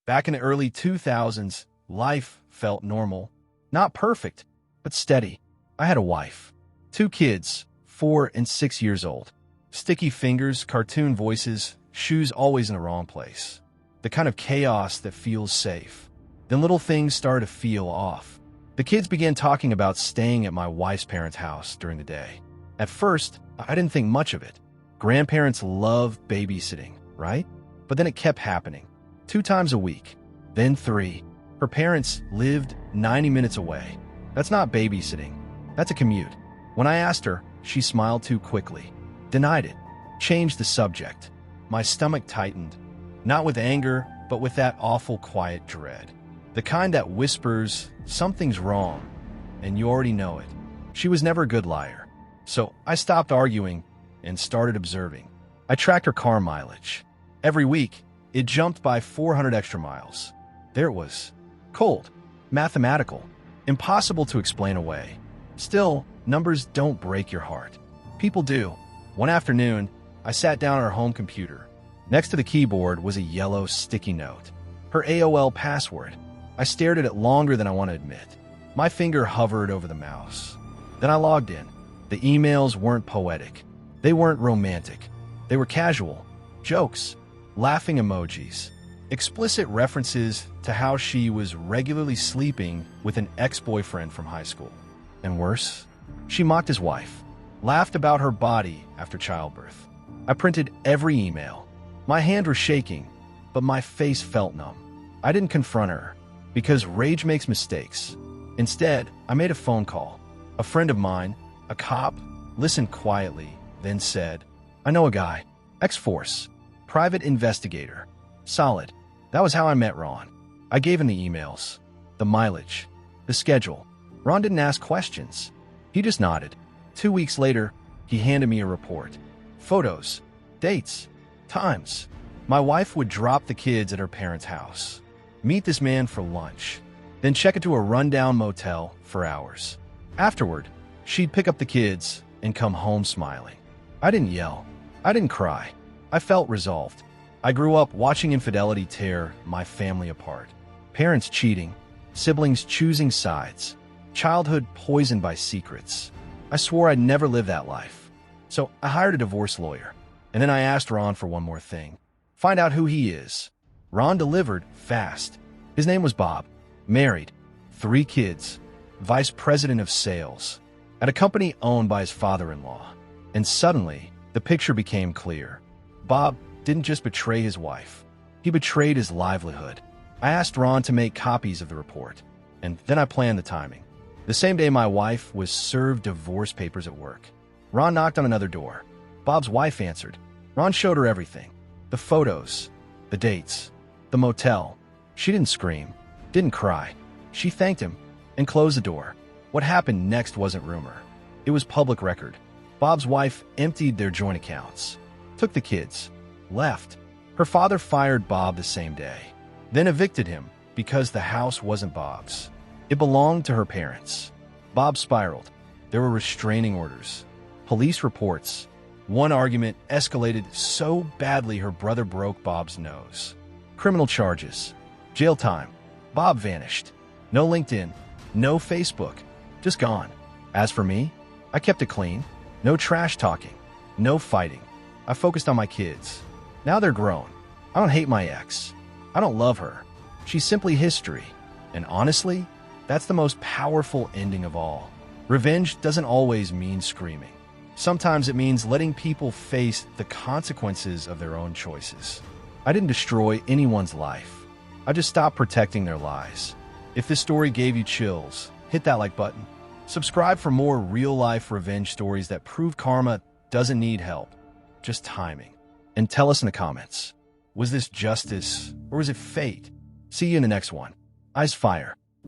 Back in the early 2000s, life felt normal. Not perfect, but steady. I had a wife. 2 kids, 4 and 6 years old. Sticky fingers, cartoon voices, shoes always in the wrong place. The kind of chaos that feels safe. Then little things started to feel off. The kids began talking about staying at my wife's parents' house during the day. At first, I didn't think much of it. Grandparents love babysitting, right? But then it kept happening. 2 times a week, then 3. Her parents lived 90 minutes away. That's not babysitting. That's a commute. When I asked her, she smiled too quickly, denied it, changed the subject. My stomach tightened, not with anger, but with that awful quiet dread. The kind that whispers, something's wrong, and you already know it. She was never a good liar. So I stopped arguing and started observing. I tracked her car mileage. Every week, it jumped by 400 extra miles. There it was. Cold, mathematical, impossible to explain away. Still, numbers don't break your heart. People do. One afternoon, I sat down at her home computer. Next to the keyboard was a yellow sticky note. Her AOL password. I stared at it longer than I want to admit. My finger hovered over the mouse. Then I logged in. The emails weren't poetic. They weren't romantic. They were casual. Jokes. Laughing emojis. Explicit references to how she was regularly sleeping with an ex-boyfriend from high school. And worse, she mocked his wife, laughed about her body after childbirth. I printed every email. My hand was shaking, but my face felt numb. I didn't confront her, because rage makes mistakes. Instead, I made a phone call. A friend of mine, a cop, listened quietly, then said, "I know a guy, ex-force, private investigator, solid." That was how I met Ron. I gave him the emails, the mileage, the schedule. Ron didn't ask questions. He just nodded. 2 weeks later, he handed me a report. Photos, dates, times. My wife would drop the kids at her parents' house, meet this man for lunch, then check into a rundown motel for hours. Afterward, she'd pick up the kids and come home smiling. I didn't yell. I didn't cry. I felt resolved. I grew up watching infidelity tear my family apart. Parents cheating, siblings choosing sides, childhood poisoned by secrets. I swore I'd never live that life. So I hired a divorce lawyer. And then I asked Ron for one more thing. Find out who he is. Ron delivered fast. His name was Bob. Married. 3 kids. Vice president of sales. At a company owned by his father-in-law. And suddenly, the picture became clear. Bob didn't just betray his wife. He betrayed his livelihood. I asked Ron to make copies of the report. And then I planned the timing. The same day my wife was served divorce papers at work. Ron knocked on another door. Bob's wife answered. Ron showed her everything. The photos, the dates, the motel. She didn't scream, didn't cry. She thanked him and closed the door. What happened next wasn't rumor. It was public record. Bob's wife emptied their joint accounts, took the kids, left. Her father fired Bob the same day, then evicted him because the house wasn't Bob's. It belonged to her parents. Bob spiraled. There were restraining orders, police reports. One argument escalated so badly her brother broke Bob's nose. Criminal charges, jail time. Bob vanished. No LinkedIn, no Facebook, just gone. As for me, I kept it clean. No trash talking, no fighting. I focused on my kids. Now they're grown. I don't hate my ex. I don't love her. She's simply history. And honestly, that's the most powerful ending of all. Revenge doesn't always mean screaming. Sometimes it means letting people face the consequences of their own choices. I didn't destroy anyone's life. I just stopped protecting their lies. If this story gave you chills, hit that like button. Subscribe for more real-life revenge stories that prove karma doesn't need help, just timing. And tell us in the comments, was this justice or was it fate? See you in the next one. Eyes fire.